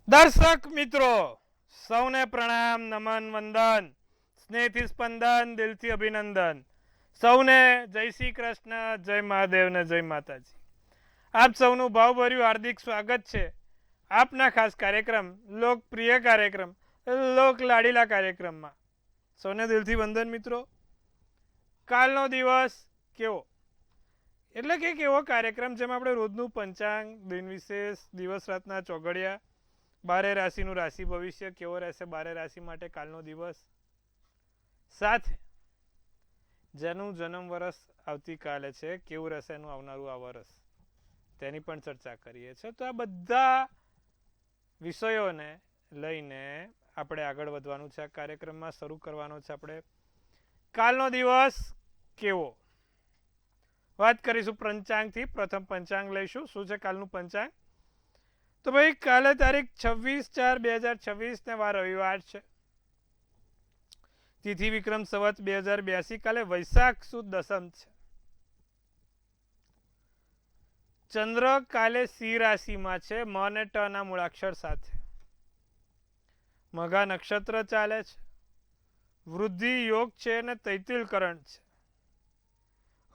દર્શક મિત્રો સૌને પ્રણામ, નમન, વંદન, સ્નેહથી સ્પંદન, દિલથી અભિનંદન. સૌને જય શ્રી કૃષ્ણ, જય મહાદેવ ને જય માતાજી. આપ સૌનું ભાવભર્યું હાર્દિક સ્વાગત છે આપના ખાસ કાર્યક્રમ, લોકપ્રિય કાર્યક્રમ, લોક લાડીલા કાર્યક્રમમાં. સૌને દિલથી વંદન મિત્રો. કાલનો દિવસ કેવો, એટલે કે એવો કાર્યક્રમ જેમાં આપણે રોજનું પંચાંગ, દિન વિશેષ, દિવસ રાતના ચોઘડિયા, બારે રાશિનું રાશિ ભવિષ્ય કેવો રહેશે બારે રાશિ માટે કાલનો દિવસ, સાથે જેનું જન્મ વર્ષ આવતીકાલે છે કેવું રહેશે એનું આવનારું આ વર્ષ, તેની પણ ચર્ચા કરીએ છીએ. તો આ બધા વિષયોને લઈને આપણે આગળ વધવાનું છે. આ કાર્યક્રમમાં શરૂ કરવાનો છે આપણે કાલનો દિવસ કેવો. વાત કરીશું પંચાંગથી. પ્રથમ પંચાંગ લઈશું. શું છે કાલનું પંચાંગ? તો ભાઈ કાલે તારીખ 26/4/2026 ને વાર રવિવાર છે. તિથિ વિક્રમ સંવત 2082. કાલે વૈશાખ સુદ દસમ છે. ચંદ્ર કાલે સિંહ રાશિમાં છે, મ અને ટ ના મૂળાક્ષર સાથે. મઘા નક્ષત્ર ચાલે છે. વૃદ્ધિ યોગ છે અને તૈતિલ કરણ છે.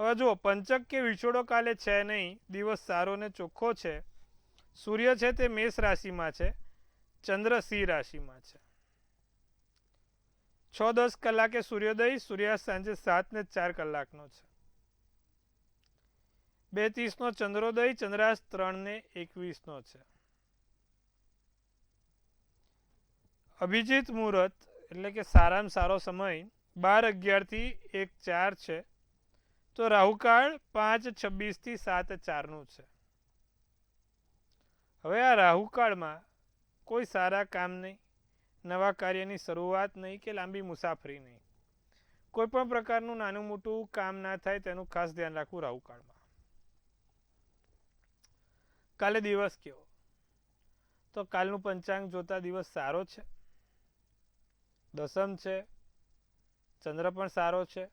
હવે જુઓ, પંચક કે વિછોડો કાલે છે નહીં. દિવસ સારો ને ચોખ્ખો છે. સૂર્ય છે તે મેષ રાશિમાં છે, ચંદ્ર સિંહ રાશિમાં છે. 6:10 કલાકે સૂર્યોદય, સૂર્યાસ્ત સાંજે 7:04 છે. 2:30 ચંદ્રોદય, ચંદ્રાસ્ત 3:21 છે. અભિજીત મુહૂર્ત એટલે કે સારામાં સારો સમય 12:11 થી 1:04 છે. તો રાહુકાળ 5:26 થી 7:04 છે. હવે આ રાહુકાળમાં કોઈ સારા કામ નહીં, નવા કાર્યની શરૂઆત નહીં કે લાંબી મુસાફરી નહીં. કોઈ પણ પ્રકારનું નાનું મોટું કામ ના થાય તેનું ખાસ ધ્યાન રાખવું રાહુકાળમાં. કાલે દિવસ કેવો? તો કાલનું પંચાંગ જોતા દિવસ સારો છે, દસમ છે, ચંદ્ર પણ સારો છે,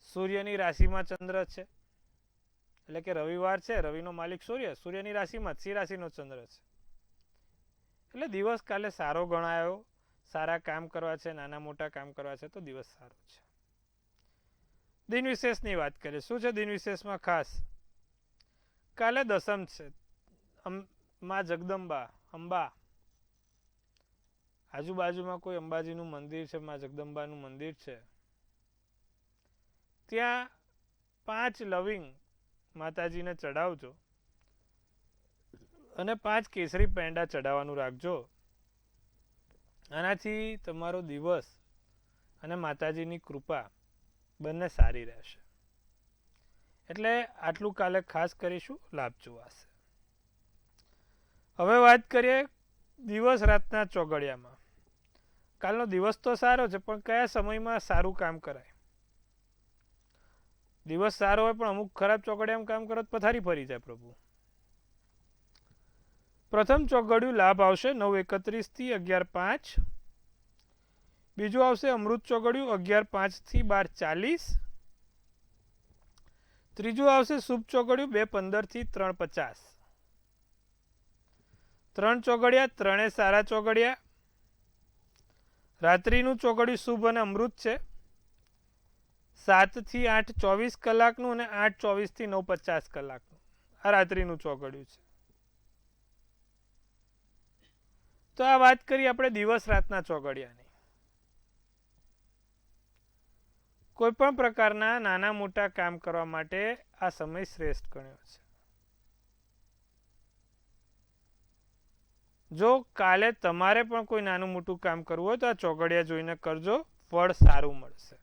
સૂર્યની રાશિમાં ચંદ્ર છે, એટલે કે રવિવાર છે, રવિનો માલિક સૂર્ય, સૂર્યની રાશિમાં સિંહ રાશિનો ચંદ્ર છે. એટલે દિવસ કાલે સારો ગણાયો. સારા કામ કરવા છે, નાના મોટા કામ કરવા છે તો દિવસ સારો છે. દિન વિશેષની વાત કરીએ. શું છે દિન વિશેષમાં ખાસ? કાલે દસમ છે. માં જગદંબા, અંબા, આજુબાજુમાં કોઈ અંબાજીનું મંદિર છે, માં જગદંબાનું મંદિર છે, ત્યાં 5 લવિંગ માતાજીને ચડાવજો અને 5 કેસરી પેંડા ચડાવવાનું રાખજો. આનાથી તમારો દિવસ અને માતાજીની કૃપા બંને સારી રહેશે. એટલે આટલું કાલે ખાસ કરીશું, લાભ જોવાશે. હવે વાત કરીએ દિવસ રાતના ચોઘડિયામાં. કાલનો દિવસ તો સારો છે, પણ કયા સમયમાં સારું કામ કરાય? દિવસ સારો હોય પણ અમુક ખરાબ ચોઘડિયામાં કામ કરો તો પથારી ફરી જાય પ્રભુ. પ્રથમ ચોઘડિયું લાભ આવશે 9:31 થી 11:05. બીજું આવશે અમૃત ચોઘડિયું 11:05 થી 12:40. ત્રીજું આવશે શુભ ચોઘડિયું 2:15 થી 3:50. 3 ચોઘડિયા, ત્રણે સારા ચોઘડિયા. રાત્રિનું ચોઘડિયું શુભ અને અમૃત છે, 7 થી 8:24 કલાકનું અને 8:24 થી 9:50 કલાકનું. આ રાત્રિનું ચોઘડિયું છે. તો આ વાત કરી આપણે દિવસ રાતના ચોઘડિયાની. કોઈ પણ પ્રકારના નાના મોટા કામ કરવા માટે આ સમય શ્રેષ્ઠ ગણ્યો છે. જો કાલે તમારે પણ કોઈ નાનું મોટું કામ કરવું હોય તો આ ચોઘડિયા જોઈને કરજો, ફળ સારું મળશે.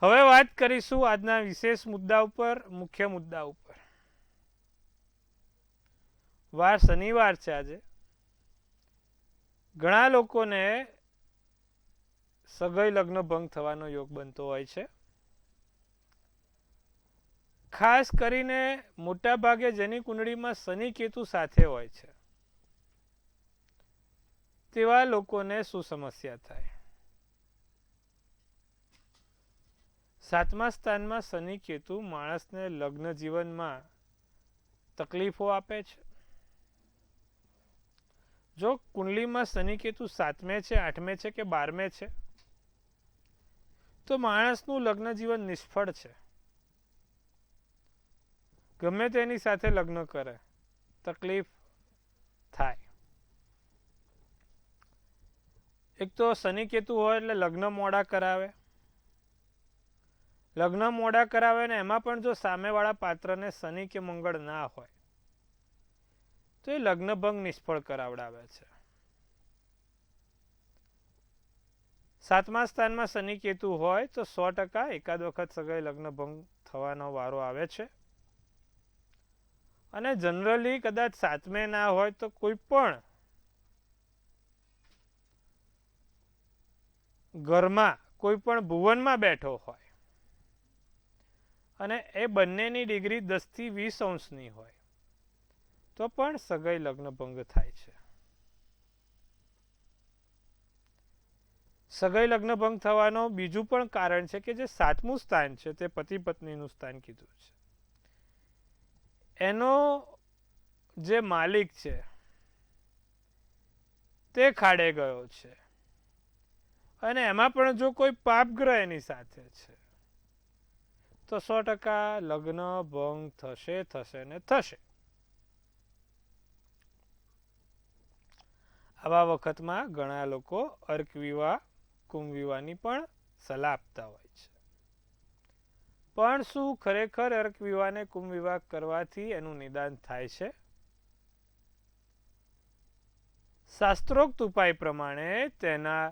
હવે વાત કરીશું આજના વિશેષ મુદ્દા ઉપર, મુખ્ય મુદ્દા ઉપર. વાર શનિવાર છે આજે. ઘણા લોકોને સગાઈ લગ્ન ભંગ થવાનો યોગ બનતો હોય છે. ખાસ કરીને મોટા ભાગે જેની કુંડળીમાં શનિ કેતુ સાથે હોય છે તેવા લોકોને શું સમસ્યા થાય? 7મા સ્થાનમાં શનિ કેતુ માણસને લગ્ન જીવનમાં તકલીફો આપે છે. જો કુંડલીમાં શનિ કેતુ 7મે છે, 8મે છે કે 12મે છે તો માણસનું લગ્ન જીવન નિષ્ફળ છે. ગમે તેની સાથે લગ્ન કરે તકલીફ થાય. એક તો શનિ કેતુ હોય એટલે લગ્ન મોડા કરાવે. લગ્ન મોડા કરાવે ને એમાં પણ જો સામેવાળા પાત્રને શનિ કે મંગળ ના હોય તો એ લગ્ન ભંગ નિષ્ફળ કરાવડાવે છે. 7મા સ્થાનમાં શનિ કેતુ હોય તો 100% એકાદ વખત સગાઈ લગ્ન ભંગ થવાનો વારો આવે છે. અને જનરલી કદાચ 7મે ના હોય તો કોઈ પણ ઘરમાં કોઈ પણ ભુવનમાં બેઠો હોય અને એ બંનેની ડિગ્રી 10 થી 20 અંશની હોય તો પણ સગાઈ લગ્ન ભંગ થાય છે. સગાઈ લગ્ન ભંગ થવાનો બીજું પણ કારણ છે કે જે 7મું સ્થાન છે તે પતિ પત્નીનું સ્થાન કીધું છે. એનો જે માલિક છે તે ખાડે ગયો છે અને એમાં પણ જો કોઈ પાપ ગ્રહ એની સાથે છે તો 100% લગ્ન ભંગ થશે ને થશે. આવા વખતમાં ઘણા લોકો અર્ક વિવાહ કુંભ વિવાહની પણ સલાહ આપતા હોય છે. પણ શું ખરેખર અર્ક વિવાહ ને કુંભ વિવાહ કરવાથી એનું નિદાન થાય છે? શાસ્ત્રોક્ત ઉપાય પ્રમાણે તેના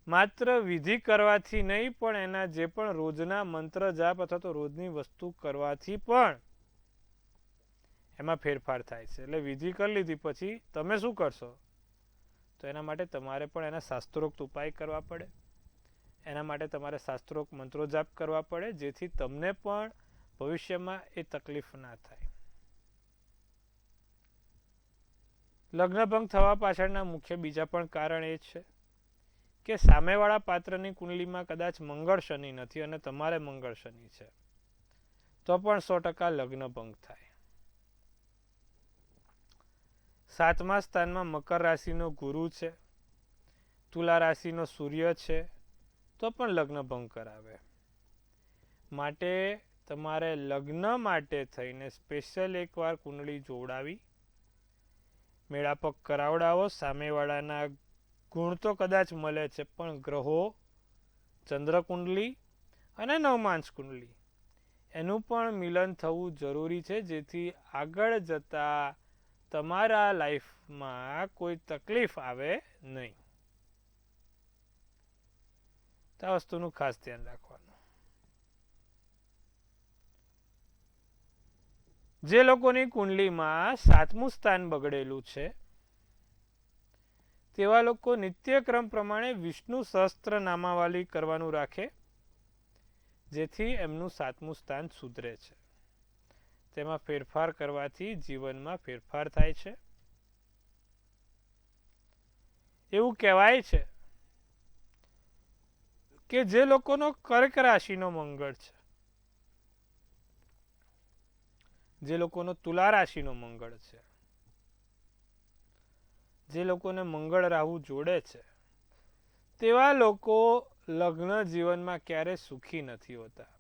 માત્ર વિધિ કરવાથી નહીં પણ એના જે પણ રોજના મંત્ર જાપ અથવા તો રોજની વસ્તુ કરવાથી પણ એમાં ફેરફાર થાય છે. એટલે વિધિ કરી લીધી પછી તમે શું કરશો તો એના માટે તમારે પણ એના શાસ્ત્રોક્ત ઉપાય કરવા પડે. એના માટે તમારે શાસ્ત્રોક્ત મંત્રો જાપ કરવા પડે જેથી તમને પણ ભવિષ્યમાં એ તકલીફ ના થાય. લગ્ન ભંગ થવા પાછળના મુખ્ય બીજા પણ કારણ એ છે કે સામેવાળા પાત્રની કુંડલીમાં કદાચ મંગળ શનિ નથી અને તમારે મંગળ શનિ છે તો પણ 100% લગ્ન ભંગ થાય. 7મા સ્થાનમાં મકર રાશિનો ગુરુ છે, તુલા રાશિનો સૂર્ય છે તો પણ લગ્ન ભંગ કરાવે. માટે તમારે લગ્ન માટે થઈને સ્પેશિયલ એકવાર કુંડળી જોડાવી મેળાપક કરાવડાવો. સામેવાળાના ગુણ તો કદાચ મળે છે પણ ગ્રહો, ચંદ્ર કુંડલી અને નવમાંશ કુંડલી એનું પણ મિલન થવું જરૂરી છે જેથી આગળ જતા તમારા લાઈફમાં કોઈ તકલીફ આવે નહીં. આ વસ્તુનું ખાસ ધ્યાન રાખવાનું. જે લોકોની કુંડલીમાં 7મું સ્થાન બગડેલું છે તેવા લોકો નિત્યક્રમ પ્રમાણે વિષ્ણુ સહસ્ત્ર નામાવલી કરવાનું રાખે જેથી એમનું 7મું સ્થાન સુધરે છે. તેમાં ફેરફાર કરવાથી જીવનમાં ફેરફાર થાય છે. એવું કહેવાય છે કે જે લોકોનો કર્ક રાશિનો મંગળ છે, જે લોકોનો તુલા રાશિનો મંગળ છે, જે લોકોને મંગળ રાહુ જોડે છે તેવા લોકો લગ્ન જીવનમાં ક્યારે સુખી નથી હોતા.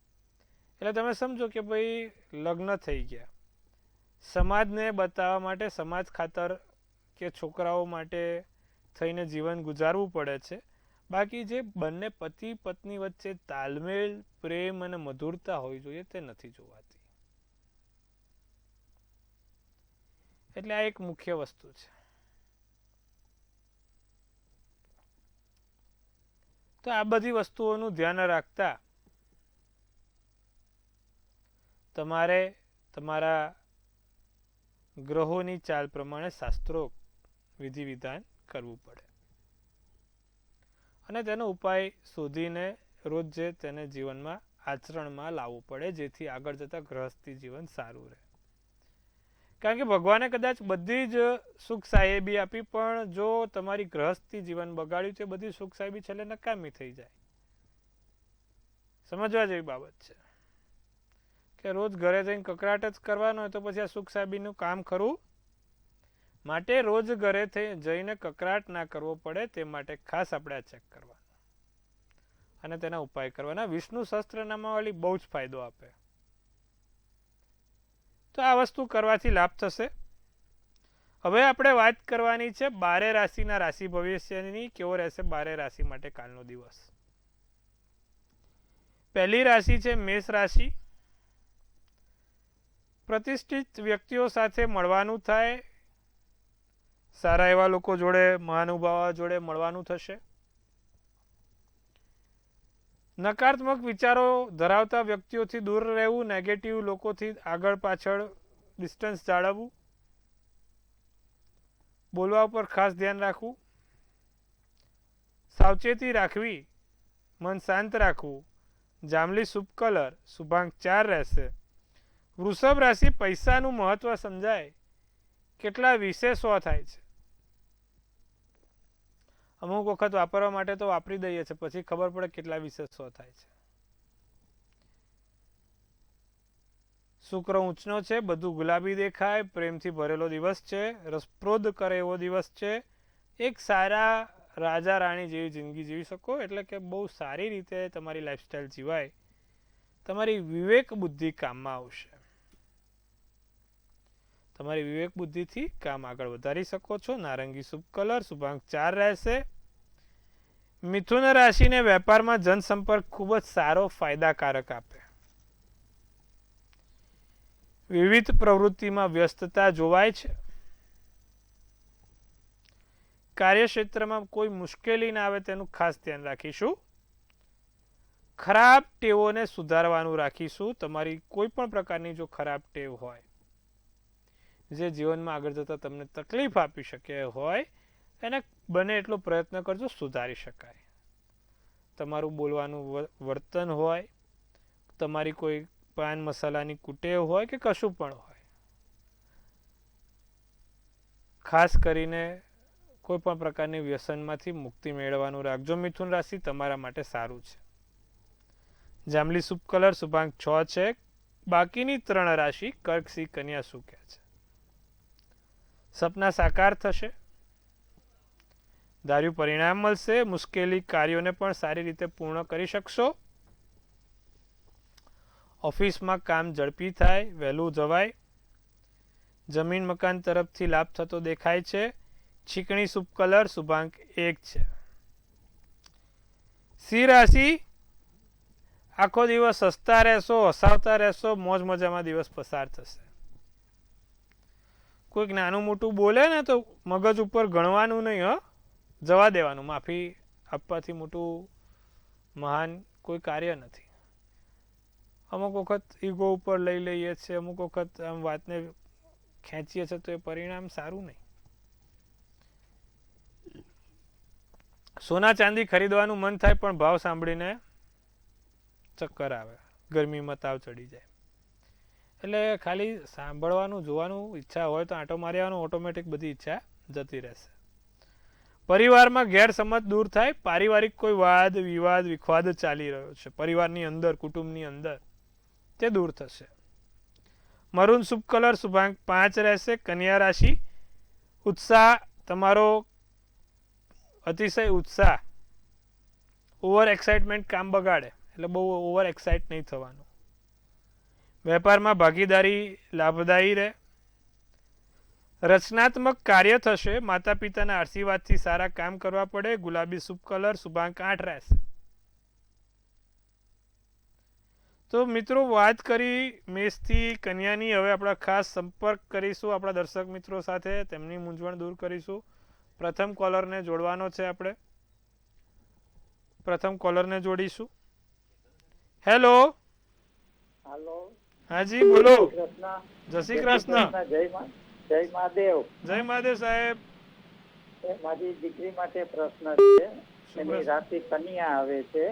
એટલે તમે સમજો કે ભાઈ લગ્ન થઈ ગયા, સમાજને બતાવવા માટે સમાજ ખાતર કે છોકરાઓ માટે થઈને જીવન ગુજારવું પડે છે. બાકી જે બંને પતિ પત્ની વચ્ચે તાલમેલ, પ્રેમ અને મધુરતા હોવી જોઈએ તે નથી જોવાતી. એટલે આ એક મુખ્ય વસ્તુ છે. તો આ બધી વસ્તુઓનું ધ્યાન રાખતા તમારે તમારા ગ્રહોની ચાલ પ્રમાણે શાસ્ત્રોક્ત વિધિ વિધાન કરવું પડે અને તેનો ઉપાય શોધીને રોજ જે તેને જીવનમાં આચરણમાં લાવવું પડે જેથી આગળ જતા ગૃહસ્થી જીવન સારું રહે. કારણ કે ભગવાને કદાચ બધી જ સુખ સાહેબી આપી પણ જો તમારી ગૃહસ્થી જીવન બગાડ્યું તો બધી સુખ સાહેબી છેલ્લે નકામી થઈ જાય. સમજવા જેવી બાબત છે. કે રોજ ઘરે જઈને કકરાટ જ કરવાનો હોય તો પછી આ સુખ સાહેબીનું કામ ખરું. માટે રોજ ઘરે જઈને કકરાટ ના કરવો પડે તે માટે ખાસ આપણે આ ચેક કરવાનું અને તેના ઉપાય કરવાના. વિષ્ણુ સહસ્ત્રનામાવાળી બહુ જ ફાયદો આપે. તો આ વસ્તુ કરવાથી લાભ થશે. હવે આપણે વાત કરવાની છે 12 રાશિના રાશિ ભવિષ્યની. કેવો રહેશે 12 રાશિ માટે કાલનો દિવસ? પહેલી રાશિ છે મેષ રાશિ. પ્રતિષ્ઠિત વ્યક્તિઓ સાથે મળવાનું થાય. સારા એવા લોકો જોડે, મહાનુભાવો જોડે મળવાનું થશે. નકારાત્મક વિચારો ધરાવતા વ્યક્તિઓથી દૂર રહેવું. નેગેટિવ લોકોથી આગળ પાછળ ડિસ્ટન્સ જાળવવું. બોલવા ઉપર ખાસ ધ્યાન રાખવું. સાવચેતી રાખવી. મન શાંત રાખવું. જાંબલી શુભ કલર, શુભાંક 4 રહેશે. વૃષભ રાશિ. પૈસાનું મહત્વ સમજાય. કેટલા વિશેષો થાય છે. અમુક વખત વાપરવા માટે તો વાપરી દઈએ છીએ, પછી ખબર પડે કેટલા વિશેષો થાય છે. શુક્ર ઊંચનો છે, બધું ગુલાબી દેખાય. પ્રેમથી ભરેલો દિવસ છે. રસપ્રોદ કરે એવો દિવસ છે. એક સારા રાજા રાણી જેવી જિંદગી જીવી શકો, એટલે કે બહુ સારી રીતે તમારી લાઈફસ્ટાઈલ જીવાય. તમારી વિવેક બુદ્ધિ કામમાં આવશે. તમારી વિવેક બુદ્ધિથી કામ આગળ વધારી શકો છો. નારંગી શુભ કલર, શુભાંક 4 રહેશે. મિથુન રાશિને વેપારમાં જનસંપર્ક ખૂબ જ સારો, ફાયદાકારક આપે. વિવિધ પ્રવૃત્તિમાં વ્યસ્તતા જોવાય છે. કાર્યક્ષેત્રમાં કોઈ મુશ્કેલી ના આવે તેનું ખાસ ધ્યાન રાખીશું. ખરાબ ટેવોને સુધારવાનું રાખીશું. તમારી કોઈ પણ પ્રકારની જો ખરાબ ટેવ હોય જે જીવનમાં આગળ જતા તમને તકલીફ આપી શકે હોય, એને બને એટલો પ્રયત્ન કરજો સુધારી શકાય. તમારું બોલવાનું વર્તન હોય, તમારી કોઈ પાન મસાલાની કુટેવ હોય કે કશું પણ હોય, ખાસ કરીને કોઈ પણ પ્રકારની વ્યસનમાંથી મુક્તિ મેળવવાનું રાખજો. મિથુન રાશિ તમારા માટે સારું છે. જાંબલી શુભ કલર, શુભાંક 6 છે. બાકીની 3 રાશિ કર્ક, સિંહ, કન્યા શું કહે છે? સપના સાકાર થશે. ધાર્યું પરિણામ મળશે. મુશ્કેલી કાર્યોને પણ સારી રીતે પૂર્ણ કરી શકશો. ઓફિસમાં કામ ઝડપી થાય, વહેલું જવાય. જમીન મકાન તરફથી લાભ થતો દેખાય છે. ચીકણી શુભ કલર, શુભાંક 1 છે. સિંહ રાશિ. આખો દિવસ હસતા રહેશો, હસાવતા રહેશો, મોજ મજામાં દિવસ પસાર થશે. કોઈક નાનું મોટું બોલે ને તો મગજ ઉપર ગણવાનું નહીં, જવા દેવાનું. માફી આપવાથી મોટું મહાન કોઈ કાર્ય નથી. અમુક વખત ઈગો ઉપર લઈ લઈએ છીએ, અમુક વખત આમ વાતને ખેંચીએ છીએ તો એ પરિણામ સારું નહીં. સોના ચાંદી ખરીદવાનું મન થાય પણ ભાવ સાંભળીને ચક્કર આવે, ગરમીમાં તાવ ચડી જાય. એટલે ખાલી સાંભળવાનું, જોવાનું, ઈચ્છા હોય તો આંટો મારી આવવાનો, ઓટોમેટિક બધી ઈચ્છા જતી રહેશે. પરિવારમાં ગેરસમજ દૂર થાય. પારિવારિક કોઈ વાદ વિવાદ વિખવાદ ચાલી રહ્યો છે પરિવારની અંદર, કુટુંબની અંદર, તે દૂર થશે. મરૂન શુભ કલર, શુભાંક 5 રહેશે. કન્યા રાશિ. ઉત્સાહ, તમારો અતિશય ઉત્સાહ, ઓવર એક્સાઇટમેન્ટ કામ બગાડે, એટલે બહુ ઓવર એક્સાઇટ નહીં થવાનું. વેપારમાં ભાગીદારી લાભદાયી રહે. રચનાત્મક કાર્ય થશે. માતા પિતાના આશીર્વાદથી સારા કામ કરવા પડે. ગુલાબી શુભ કલર, શુભાંક 8 રહેશે. તો મિત્રો વાત કરી મેષથી કન્યાની. હવે આપણા ખાસ સંપર્ક કરીશું આપણા દર્શક મિત્રો સાથે, તેમની મૂંઝવણ દૂર કરીશું. પ્રથમ કોલરને જોડવાનો છે આપણે. પ્રથમ કોલરને જોડીશું. હેલો. હાજી બોલો. જય શ્રી કૃષ્ણ. જય મહાદેવ. જય મહાદેવ સાહેબ. મારી દીકરી માટે પ્રશ્ન છે. એની રાશિ કન્યા આવે છે.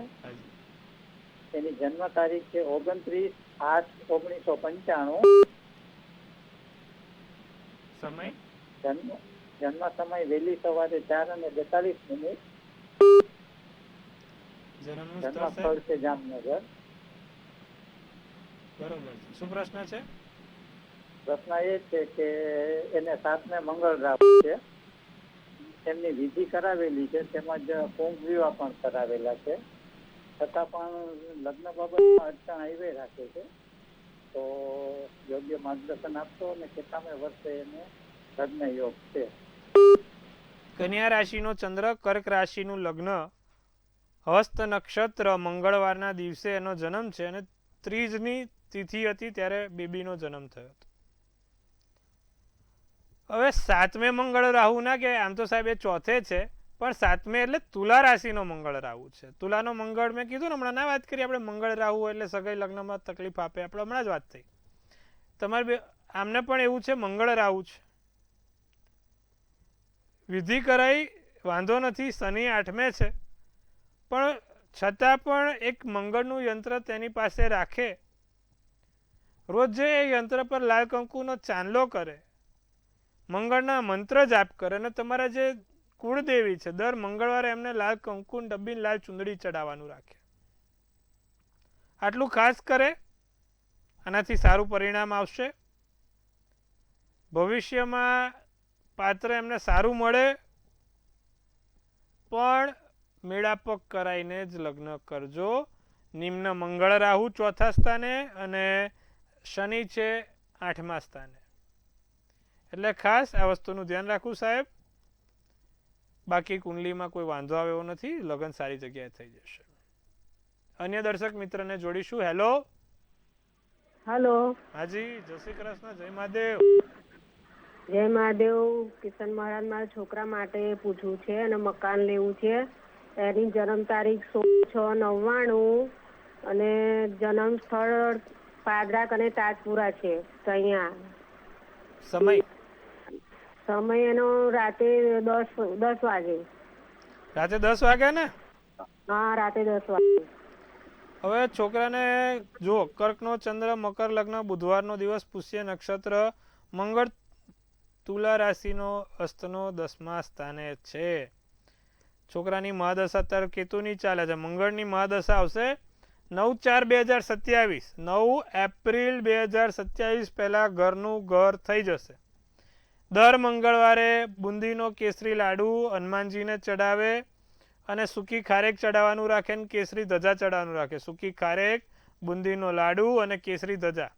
એની જન્મ તારીખ છે 29/8/1995. સમય? જન્મ સમય વહેલી સવારે 4:42. જન્મ સ્થળ છે જામનગર. બરોબર છે. શું પ્રશ્ન છે? પ્રશ્ન એ છે કે એને 7મે મંગળ રાહુ છે, એમની વિધિ કરાવેલી છે, તેમજ કુંભ વિવાહ પણ કરાવેલા છે, છતાં પણ લગ્ન બાબતમાં અડચણ આવી રાખે છે. તો યોગ્ય માર્ગદર્શન આપશો અને કેટલામે વર્ષે એને લગ્ન યોગ છે? કન્યા રાશિનો ચંદ્ર, કર્ક રાશિનું લગ્ન, હસ્ત નક્ષત્ર, મંગળવારના દિવસે એનો જન્મ છે અને 3 તિથિ હતી ત્યારે બેબીનો જન્મ થયો હતો. હવે 7મે મંગળ રાહુ ના કે આમ તો સાહેબ એ ચોથે છે, પણ 7મે એટલે તુલા રાશિનો મંગળ રાહુ છે. તુલાનો મંગળ મેં કીધું ને હમણાં ના વાત કરી આપણે, મંગળ રાહુ એટલે સગાઈ લગ્નમાં તકલીફ આપે, આપણે હમણાં જ વાત થઈ. તમારે આમને પણ એવું છે, મંગળ રાહુ છે, વિધિ કરાઈ વાંધો નથી, શનિ 8મે છે, પણ છતાં પણ એક મંગળનું યંત્ર તેની પાસે રાખે, રોજ એ યંત્ર પર લાલ કંકુનો ચાંદલો કરે, મંગળના મંત્ર જાપ કરે અને તમારા જે કુળદેવી છે દર મંગળવારે એમને લાલ કંકુ ડબ્બીને લાલ ચુંદડી ચડાવવાનું રાખે. આટલું ખાસ કરે, આનાથી સારું પરિણામ આવશે. ભવિષ્યમાં પાત્ર એમને સારું મળે, પણ મેળાપક કરાઈને જ લગ્ન કરજો. નિમ્ન મંગળ રાહુ 4થા સ્થાને અને શનિ છે 8મા સ્થાને, એટલે ખાસ આ વસ્તુનું ધ્યાન રાખવું સાહેબ. બાકી કુંડલીમાં કોઈ વાંધો આવે એવો નથી, લગ્ન સારી જગ્યાએ થઈ જશે. અન્ય દર્શક મિત્રને જોડીશું. હેલો. હેલો. હાજી, જય શ્રી કૃષ્ણ, જય મહાદેવ. જય મહાદેવ. કિશન મહારાજ મારા છોકરા માટે પૂછવું છે અને મકાન લેવું છે. એની જન્મ તારીખ 16/6/99 અને જન્મ સ્થળ પાદરાક અને તાજપુરા છે. તો અહીંયા સમય એનો રાતે 10 વાગે. રાતે 10 વાગે ને? હા, રાતે 10 વાગે. હવે છોકરાને જો કર્કનો ચંદ્ર, મકર લગ્ન, બુધવારનો દિવસ, પુષ્ય નક્ષત્ર, મંગળ તુલા રાશિનો અસ્તનો 10મા સ્થાને છે. છોકરાની મહાદશા અત્યારે કેતુની ચાલે છે. મંગળની મહાદશા આવશે 9/4/2027, 9 એપ્રિલ 2027 પહેલા ઘરનું ઘર થઈ જશે. દર મંગળવારે બુંદીનો કેસરી લાડુ હનુમાનજીને ચડાવે અને સૂકી ખારેક ચડાવવાનું રાખે અને કેસરી ધજા ચડાવવાનું રાખે. સૂકી ખારેક, બુંદીનો લાડુ અને કેસરી ધજા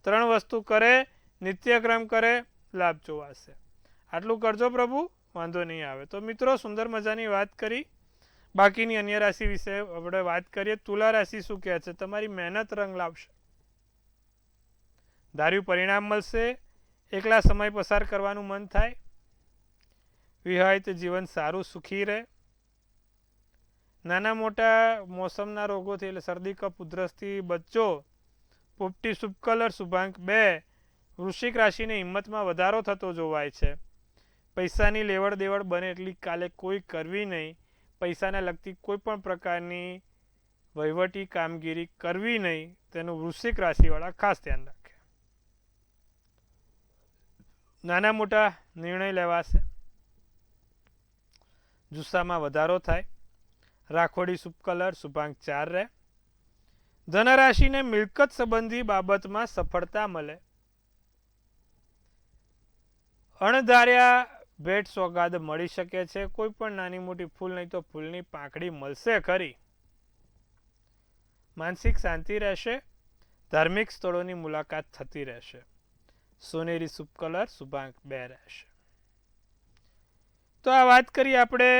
3 વસ્તુ કરે, નિત્યક્રમ કરે, લાભ જોવાશે. આટલું કરજો પ્રભુ, વાંધો નહીં આવે. તો મિત્રો, સુંદર મજાની વાત કરી. બાકીની અન્ય રાશિ વિશે આપણે વાત કરીએ. તુલા રાશિ શું કહે છે? તમારી મહેનત રંગ લાવશે, ધાર્યું પરિણામ મળશે, એકલા સમય પસાર કરવાનું મન થાય, વિવાહિત જીવન સારું સુખી રહે, નાના મોટા મોસમના રોગોથી એટલે શરદી કફ ઉધરસથી બચજો. પોપટી શુભ કલર, શુભાંક 2. વૃશ્ચિક રાશિની હિંમતમાં વધારો થતો જોવાય છે. પૈસાની લેવડ દેવડ બને એટલી કાલે કોઈ કરવી નહીં. પૈસાને લગતી કોઈ પણ પ્રકારની વહીવટી કામગીરી કરવી નહીં, તેનું વૃશ્ચિક રાશિવાળા ખાસ ધ્યાન રાખે. નાના મોટા નિર્ણય લેવાશે, જુસ્સામાં વધારો થાય. રાખોડી શુભ કલર, શુભાંક 4 રહે. ધનરાશિને મિલકત સંબંધી બાબતમાં સફળતા મળે. અણધાર્યા ભેટ સોગાદ મળી શકે છે. કોઈ પણ નાની મોટી ફૂલ નહીં તો ફૂલની પાંખડી મળશે ખરી. માનસિક શાંતિ રહેશે. ધાર્મિક સ્થળોની મુલાકાત થતી રહેશે. સોનેરી શુભ કલર, શુભાંક 2 રહેશે. તો આ વાત કરી આપણે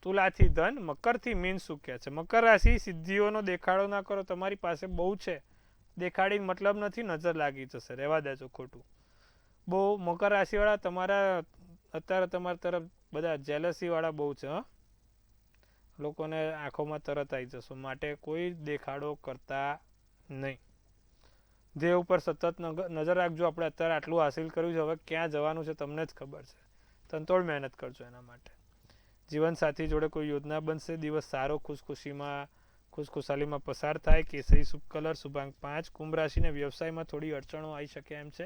તુલાથી ધન. મકરથી મીન શું કહે છે? મકર રાશિ સિદ્ધિઓનો દેખાડો ના કરો. તમારી પાસે બહુ છે, દેખાડીને મતલબ નથી, નજર લાગી જશે, રહેવા દેજો ખોટું. બહુ મકર રાશિવાળા તમારા અત્યારે તમારા તરફ બધા જેલસીવાળા બહુ છે. લોકોને આંખોમાં તરત આવી જશો, માટે કોઈ દેખાડો કરતા નહીં. ધ્યેય ઉપર સતત નજર રાખજો. આપણે અત્યારે આટલું હાસિલ કર્યું છે, હવે ક્યાં જવાનું છે તમને જ ખબર છે. તનતોડ મહેનત કરજો એના માટે. જીવનસાથી જોડે કોઈ યોજના બનશે. દિવસ સારો ખુશખુશાલીમાં પસાર થાય. કેસરી શુભ કલર, શુભાંક 5. કુંભ રાશિને વ્યવસાયમાં થોડી અડચણો આવી શકે એમ છે.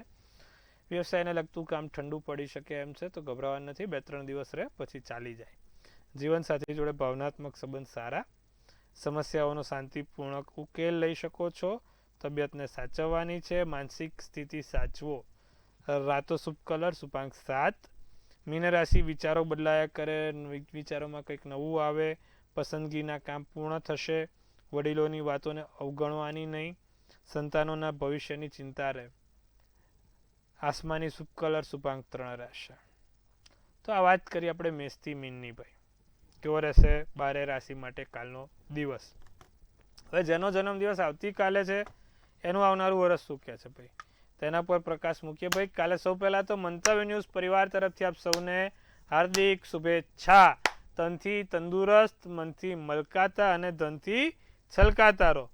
વ્યવસાયને લગતું કામ ઠંડુ પડી શકે એમ છે, તો ગભરાવાનું નથી. 2-3 દિવસ રહે પછી ચાલી જાય. જીવનસાથી જોડે ભાવનાત્મક સંબંધ સારા. સમસ્યાઓનો શાંતિપૂર્વક ઉકેલ લઈ શકો છો. તબિયતને સાચવવાની છે. માનસિક સ્થિતિ સાચવો. રાતો શુભ કલર શુભાંક 7. મીન રાશિ વિચારો બદલાયા કરે, વિચારોમાં કંઈક નવું આવે, પસંદગીના કામ પૂર્ણ થશે, વડીલોની વાતોને અવગણવાની નહીં, સંતાનોના ભવિષ્યની ચિંતા રહે. આસમાની શુભ કલર શુભાંક 3 રહેશે. તો આ વાત કરી આપણે મેષથી મીનની ભાઈ કેવો રહેશે 12 રાશિ માટે કાલનો દિવસ. હવે જેનો જન્મદિવસ આવતીકાલે છે એનું આવનારું વર્ષ શું કહે છે ભાઈ તેના પર પ્રકાશ મૂકીએ ભાઈ. કાલે સૌ પહેલાં તો મંતવ્ય ન્યૂઝ પરિવાર તરફથી આપ સૌને હાર્દિક શુભેચ્છા. તનથી તંદુરસ્ત, મનથી મલકાતા અને ધનથી છલકાતા રહો.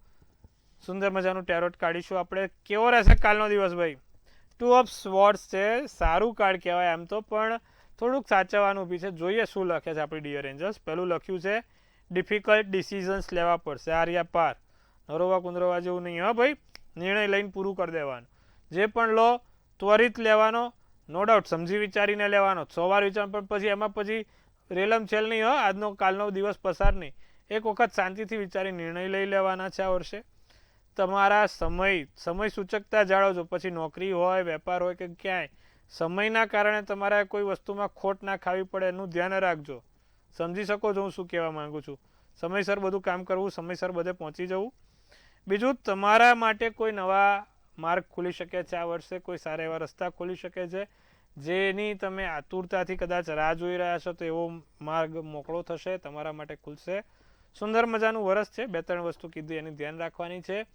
સુંદર મજાનું ટેરોટ કાઢીશું આપણે. કેવો રહેશે કાલનો દિવસ ભાઈ? 2 ઓફ સ્વોર્ડ્સ છે. સારું કાર્ડ કહેવાય આમ તો, પણ થોડુંક સાચવવાનું બી છે. જોઈએ શું લખે છે આપણી ડિયર એન્જલ્સ. પહેલું લખ્યું છે ડિફિકલ્ટ ડિસિઝન્સ લેવા પડશે. આર્યા પાર નરોવા કુંદરોવા જેવું નહીં. હા ભાઈ, નિર્ણય લઈને પૂરું કરી દેવાનું. જે પણ લો ત્વરિત લેવાનો, નો ડાઉટ સમજી વિચારીને લેવાનો. 100 વાર વિચાર પણ પછી એમાં પછી રેલમ છેલ નહીં. હો આજનો કાલનો દિવસ પસાર નહીં. એક વખત શાંતિથી વિચારી નિર્ણય લઈ લેવાના છે આ વર્ષે. તમારા સમય સૂચકતા જાળવજો. પછી નોકરી હોય, વેપાર હોય કે ક્યાંય સમયના કારણે તમારે કોઈ વસ્તુમાં ખોટ ના ખાવી પડે એનું ધ્યાન રાખજો. સમજી શકો છો હું શું કહેવા માંગુ છું? સમયસર બધું કામ કરવું, સમયસર બધે પહોંચી જવું. બીજું, તમારા માટે કોઈ નવા માર્ગ ખુલી શકે છે આ વર્ષે. કોઈ સારા એવા રસ્તા ખુલી શકે છે જેની તમે આતુરતાથી કદાચ રાહ જોઈ રહ્યા છો, તો એવો માર્ગ મોકળો થશે, તમારા માટે ખુલશે. સુંદર મજાનું વર્ષ છે. 2-3 વસ્તુ કીધી એની ધ્યાન રાખવાની છે.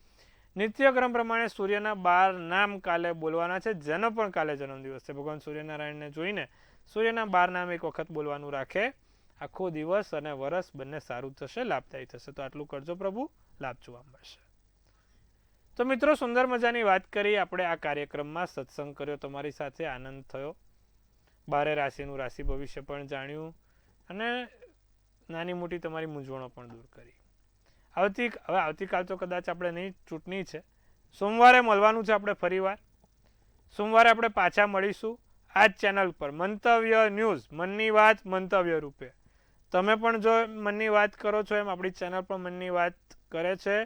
નિત્યક્રમ પ્રમાણે સૂર્યના 12 નામ કાલે બોલવાના છે. જેનો પણ કાલે જન્મદિવસ છે ભગવાન સૂર્યનારાયણને જોઈને સૂર્યના 12 નામ એક વખત બોલવાનું રાખે. આખો દિવસ અને વર્ષ બંને સારું થશે, લાભદાયી થશે. તો આટલું કરજો પ્રભુ, લાભ જોવા મળશે. તો મિત્રો, સુંદર મજાની વાત કરી આપણે આ કાર્યક્રમમાં. સત્સંગ કર્યો તમારી સાથે, આનંદ થયો. 12 રાશિનું રાશિ ભવિષ્ય પણ જાણ્યું અને નાની મોટી તમારી મૂંઝવણો પણ દૂર કરી. આવતીકાલ તો કદાચ આપણે નહીં, ચૂંટણી છે. સોમવારે મળવાનું છે આપણે ફરીવાર. સોમવારે આપણે પાછા મળીશું આ જ ચેનલ પર. મંતવ્ય ન્યૂઝ, મનની વાત મંતવ્ય રૂપે. તમે પણ જો મનની વાત કરો છો એમ આપણી ચેનલ પર મનની વાત કરે છે.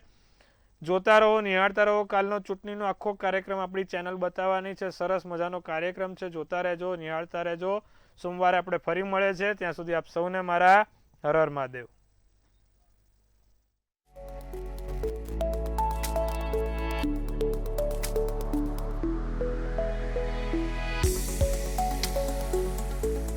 જોતા રહો, નિહાળતા રહો. કાલનો ચૂંટણીનો આખો કાર્યક્રમ આપણી ચેનલ બતાવવાની છે. સરસ મજાનો કાર્યક્રમ છે. જોતા રહેજો, નિહાળતા રહેજો. સોમવારે આપણે ફરી મળે છે. ત્યાં સુધી આપ સૌને મારા હર હર મહાદેવ.